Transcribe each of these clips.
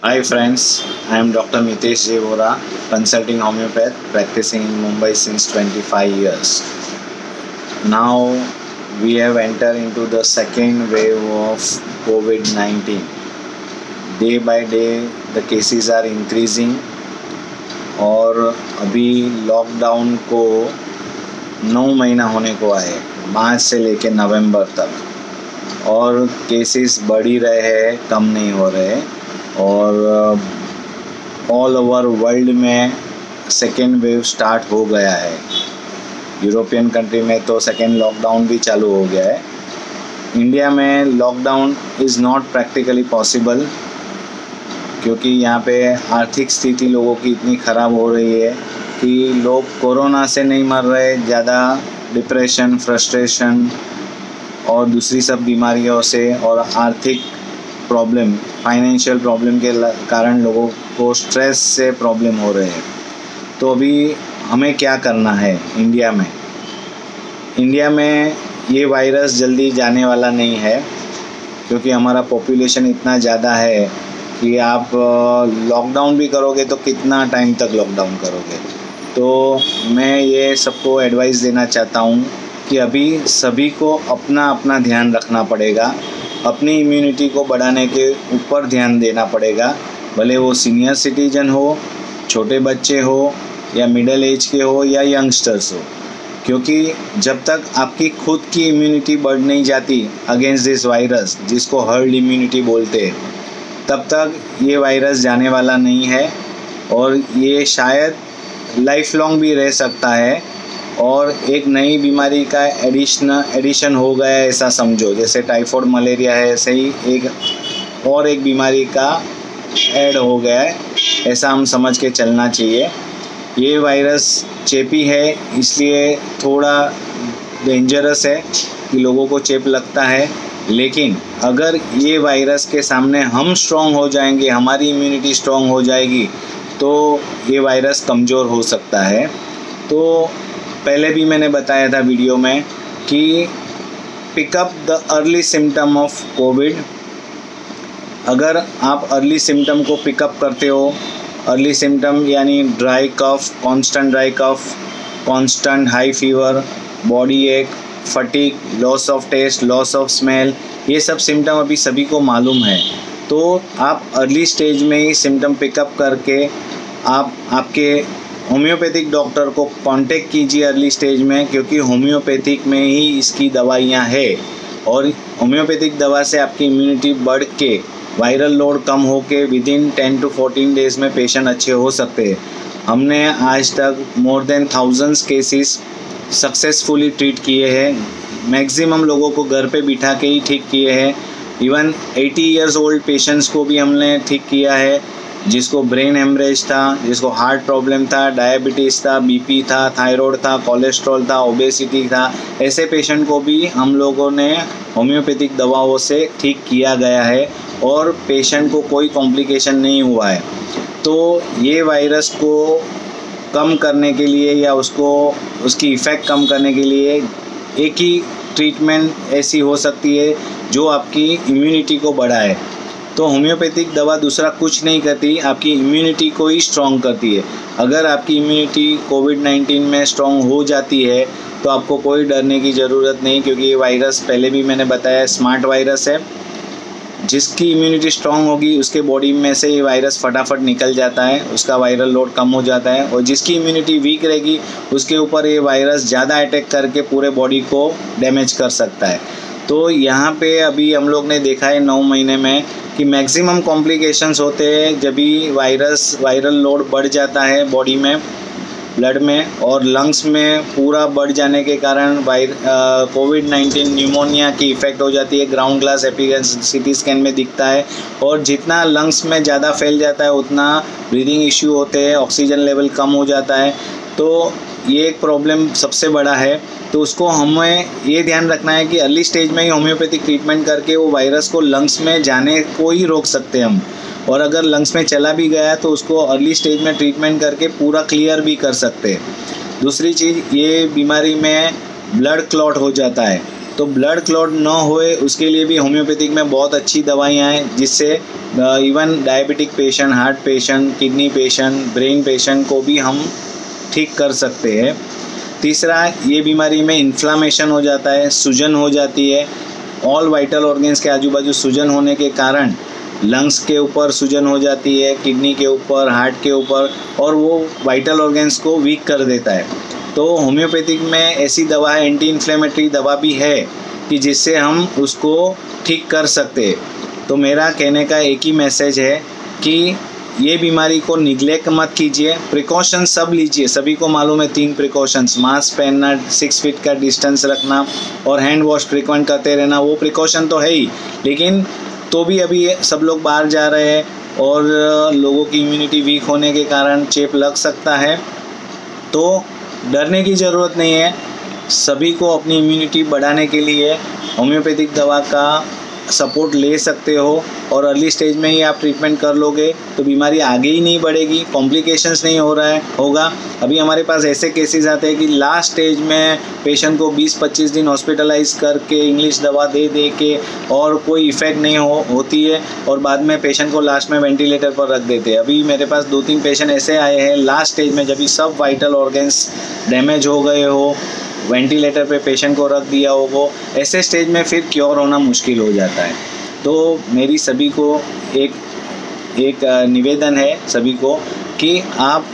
Hi friends, I am Dr. Mitesh J. Vora, consulting homeopath, practicing in Mumbai since 25 years. Now we have entered into the second wave of COVID-19. Day by day the cases are increasing और अभी lockdown को 9 महीना होने को आए, मार्च से लेकर नवंबर तक, और केसेस बढ़ ही रहे हैं, कम नहीं हो रहे। और ऑल ओवर वर्ल्ड में सेकेंड वेव स्टार्ट हो गया है। यूरोपियन कंट्री में तो सेकेंड लॉकडाउन भी चालू हो गया है। इंडिया में lockdown is not practically possible, क्योंकि यहाँ पे आर्थिक स्थिति लोगों की इतनी ख़राब हो रही है कि लोग कोरोना से नहीं मर रहे, ज़्यादा डिप्रेशन, फ्रस्ट्रेशन और दूसरी सब बीमारियों से और आर्थिक प्रॉब्लम, फाइनेंशियल प्रॉब्लम के कारण लोगों को स्ट्रेस से प्रॉब्लम हो रहे हैं। तो अभी हमें क्या करना है इंडिया में? इंडिया में ये वायरस जल्दी जाने वाला नहीं है, क्योंकि हमारा पॉपुलेशन इतना ज़्यादा है कि आप लॉकडाउन भी करोगे तो कितना टाइम तक लॉकडाउन करोगे। तो मैं ये सबको एडवाइस देना चाहता हूँ कि अभी सभी को अपना अपना ध्यान रखना पड़ेगा, अपनी इम्यूनिटी को बढ़ाने के ऊपर ध्यान देना पड़ेगा, भले वो सीनियर सिटीजन हो, छोटे बच्चे हो, या मिडिल एज के हो, या यंगस्टर्स हो। क्योंकि जब तक आपकी खुद की इम्यूनिटी बढ़ नहीं जाती अगेंस्ट दिस वायरस, जिसको हर्ड इम्यूनिटी बोलते हैं, तब तक ये वायरस जाने वाला नहीं है और ये शायद लाइफ लॉन्ग भी रह सकता है और एक नई बीमारी का एडिशन हो गया है, ऐसा समझो। जैसे टाइफॉइड, मलेरिया है, ऐसे ही एक बीमारी का ऐड हो गया है, ऐसा हम समझ के चलना चाहिए। ये वायरस चेपी है, इसलिए थोड़ा डेंजरस है कि लोगों को चेप लगता है, लेकिन अगर ये वायरस के सामने हम स्ट्रॉन्ग हो जाएंगे, हमारी इम्यूनिटी स्ट्रॉन्ग हो जाएगी, तो ये वायरस कमज़ोर हो सकता है। तो पहले भी मैंने बताया था वीडियो में कि pick up the early symptom of COVID. अगर आप अर्ली सिम्टम को पिकअप करते हो, अर्ली सिम्टम यानी dry cough, constant dry cough, constant high fever, body ache, fatigue, loss of taste, loss of smell, ये सब सिम्टम अभी सभी को मालूम है। तो आप अर्ली स्टेज में ही सिम्टम पिकअप करके आप आपके होम्योपैथिक डॉक्टर को कांटेक्ट कीजिए अर्ली स्टेज में, क्योंकि होम्योपैथिक में ही इसकी दवाइयाँ है और होम्योपैथिक दवा से आपकी इम्यूनिटी बढ़ के वायरल लोड कम होके विदिन 10 to 14 डेज़ में पेशेंट अच्छे हो सकते हैं। हमने आज तक more than thousands cases successfully treat किए हैं। मैक्सिमम लोगों को घर पे बिठा के ही ठीक किए हैं। इवन 80 इयर्स ओल्ड पेशेंट्स को भी हमने ठीक किया है, जिसको ब्रेन हेमरेज था, जिसको हार्ट प्रॉब्लम था, डायबिटीज़ था, बीपी था, थायराइड था, कोलेस्ट्रॉल था, ओबेसिटी था, ऐसे पेशेंट को भी हम लोगों ने होम्योपैथिक दवाओं से ठीक किया गया है और पेशेंट को कोई कॉम्प्लिकेशन नहीं हुआ है। तो ये वायरस को कम करने के लिए या उसकी इफ़ेक्ट कम करने के लिए एक ही ट्रीटमेंट ऐसी हो सकती है जो आपकी इम्यूनिटी को बढ़ाए। तो होम्योपैथिक दवा दूसरा कुछ नहीं करती, आपकी इम्यूनिटी को ही स्ट्रॉन्ग करती है। अगर आपकी इम्यूनिटी कोविड-19 में स्ट्रॉन्ग हो जाती है तो आपको कोई डरने की ज़रूरत नहीं, क्योंकि ये वायरस पहले भी मैंने बताया स्मार्ट वायरस है। जिसकी इम्यूनिटी स्ट्रॉन्ग होगी उसके बॉडी में से ये वायरस फटाफट निकल जाता है, उसका वायरल लोड कम हो जाता है, और जिसकी इम्यूनिटी वीक रहेगी उसके ऊपर ये वायरस ज़्यादा अटैक करके पूरे बॉडी को डैमेज कर सकता है। तो यहाँ पे अभी हम लोग ने देखा है 9 महीने में कि मैक्सिमम कॉम्प्लिकेशंस होते हैं जब भी वायरल लोड बढ़ जाता है बॉडी में, ब्लड में और लंग्स में पूरा बढ़ जाने के कारण कोविड-19 न्यूमोनिया की इफ़ेक्ट हो जाती है। Ground glass appearance CT scan में दिखता है, और जितना लंग्स में ज़्यादा फैल जाता है उतना ब्रीदिंग इश्यू होते हैं, ऑक्सीजन लेवल कम हो जाता है। तो ये एक प्रॉब्लम सबसे बड़ा है। तो उसको हमें ये ध्यान रखना है कि अर्ली स्टेज में ही होम्योपैथिक ट्रीटमेंट करके वो वायरस को लंग्स में जाने को ही रोक सकते हैं हम, और अगर लंग्स में चला भी गया तो उसको अर्ली स्टेज में ट्रीटमेंट करके पूरा क्लियर भी कर सकते हैं। दूसरी चीज़, ये बीमारी में ब्लड क्लॉट हो जाता है, तो ब्लड क्लॉट न होए उसके लिए भी होम्योपैथिक में बहुत अच्छी दवाइयाँ हैं, जिससे even diabetic patient, heart patient, kidney patient, brain patient को भी हम ठीक कर सकते हैं। तीसरा, ये बीमारी में इन्फ्लामेशन हो जाता है, सूजन हो जाती है। ऑल वाइटल ऑर्गन्स के आजू बाजू सूजन होने के कारण लंग्स के ऊपर सूजन हो जाती है, किडनी के ऊपर, हार्ट के ऊपर, और वो वाइटल ऑर्गन्स को वीक कर देता है। तो होम्योपैथिक में ऐसी दवा है, एंटी इन्फ्लेमेटरी दवा भी है कि जिससे हम उसको ठीक कर सकते हैं। तो मेरा कहने का एक ही मैसेज है कि ये बीमारी को निग्लेक्ट मत कीजिए, प्रिकॉशंस सब लीजिए। सभी को मालूम है 3 प्रिकॉशंस, मास्क पहनना, 6 फीट का डिस्टेंस रखना और हैंड वॉश फ्रिक्वेंट करते रहना। वो प्रिकॉशन तो है ही, लेकिन तो भी अभी सब लोग बाहर जा रहे हैं और लोगों की इम्यूनिटी वीक होने के कारण चेप लग सकता है। तो डरने की ज़रूरत नहीं है। सभी को अपनी इम्यूनिटी बढ़ाने के लिए होम्योपैथिक दवा का सपोर्ट ले सकते हो, और अर्ली स्टेज में ही आप ट्रीटमेंट कर लोगे तो बीमारी आगे ही नहीं बढ़ेगी, कॉम्प्लिकेशंस नहीं होगा। अभी हमारे पास ऐसे केसेस आते हैं कि लास्ट स्टेज में पेशेंट को 20-25 दिन हॉस्पिटलाइज करके इंग्लिश दवा दे के और कोई इफ़ेक्ट नहीं होती है, और बाद में पेशेंट को लास्ट में वेंटिलेटर पर रख देते हैं। अभी मेरे पास 2-3 पेशेंट ऐसे आए हैं लास्ट स्टेज में, जब भी सब वाइटल ऑर्गन्स डैमेज हो गए हो, वेंटिलेटर पे पेशेंट को रख दिया होगा, ऐसे स्टेज में फिर क्योर होना मुश्किल हो जाता है। तो मेरी सभी को एक निवेदन है सभी को कि आप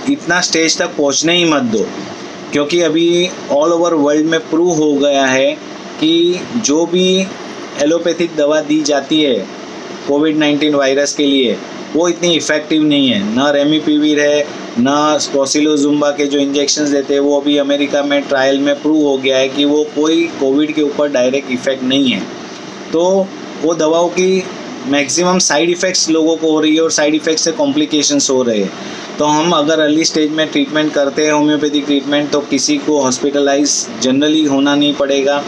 इतना स्टेज तक पहुंचने ही मत दो, क्योंकि अभी ऑल ओवर वर्ल्ड में प्रूव हो गया है कि जो भी एलोपैथिक दवा दी जाती है कोविड-19 वायरस के लिए वो इतनी इफ़ेक्टिव नहीं है। ना रेमडेसिविर है, ना टोसिलोजुम्बा के जो इंजेक्शंस देते हैं वो अभी अमेरिका में ट्रायल में प्रूव हो गया है कि वो कोई कोविड के ऊपर डायरेक्ट इफ़ेक्ट नहीं है। तो वो दवाओं की मैक्सिमम साइड इफ़ेक्ट्स लोगों को हो रही है और साइड इफ़ेक्ट से कॉम्प्लिकेशंस हो रहे हैं। तो हम अगर अर्ली स्टेज में ट्रीटमेंट करते हैं होम्योपैथिक ट्रीटमेंट, तो किसी को हॉस्पिटलाइज जनरली होना नहीं पड़ेगा।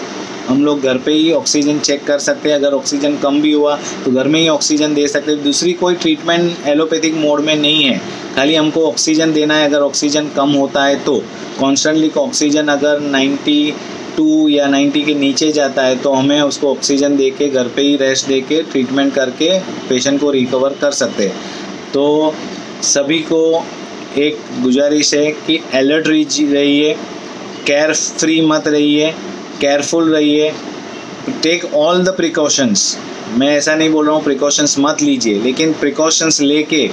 हम लोग घर पे ही ऑक्सीजन चेक कर सकते हैं, अगर ऑक्सीजन कम भी हुआ तो घर में ही ऑक्सीजन दे सकते हैं। दूसरी कोई ट्रीटमेंट एलोपैथिक मोड में नहीं है, खाली हमको ऑक्सीजन देना है। अगर ऑक्सीजन कम होता है तो कॉन्स्टेंटली ऑक्सीजन अगर 92 या 90 के नीचे जाता है तो हमें उसको ऑक्सीजन दे के घर पे ही रेस्ट दे के ट्रीटमेंट करके पेशेंट को रिकवर कर सकते हैं। तो सभी को एक गुजारिश है कि अलर्ट रहिए, केयर फ्री मत रहिए, केयरफुल रहिए, टेक ऑल द प्रिकॉशंस। मैं ऐसा नहीं बोल रहा हूँ प्रिकॉशंस मत लीजिए, लेकिन प्रिकॉशंस लेके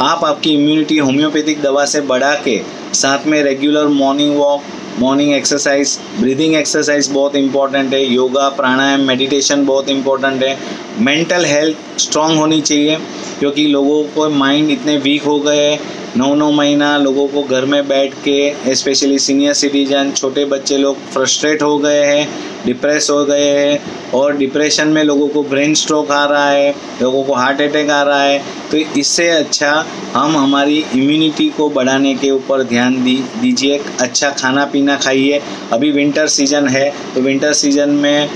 आप आपकी इम्यूनिटी होम्योपैथिक दवा से बढ़ा के, साथ में regular morning walk, morning exercise, breathing exercise बहुत इंपॉर्टेंट है, योगा, प्राणायाम, मेडिटेशन बहुत इंपॉर्टेंट है। मेंटल हेल्थ स्ट्रांग होनी चाहिए, क्योंकि लोगों को माइंड इतने वीक हो गए हैं। 9 महीना लोगों को घर में बैठ के, स्पेशली सीनियर सिटीजन, छोटे बच्चे लोग फ्रस्ट्रेट हो गए हैं, डिप्रेस हो गए हैं, और डिप्रेशन में लोगों को ब्रेन स्ट्रोक आ रहा है, लोगों को हार्ट अटैक आ रहा है। तो इससे अच्छा हम हमारी इम्यूनिटी को बढ़ाने के ऊपर ध्यान दीजिए। अच्छा खाना पीना खाइए। अभी विंटर सीजन है तो विंटर सीजन में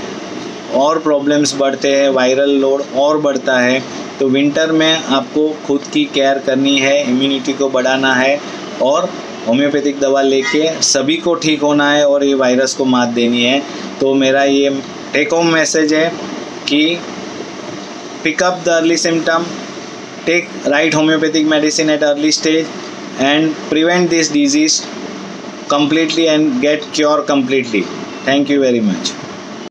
और प्रॉब्लम्स बढ़ते हैं, वायरल लोड और बढ़ता है। तो विंटर में आपको खुद की केयर करनी है, इम्यूनिटी को बढ़ाना है और होम्योपैथिक दवा लेके सभी को ठीक होना है और ये वायरस को मात देनी है। तो मेरा ये टेक होम मैसेज है कि pick up the early symptom, take right homeopathic medicine at early stage and prevent this disease completely and get cure completely. Thank you very much.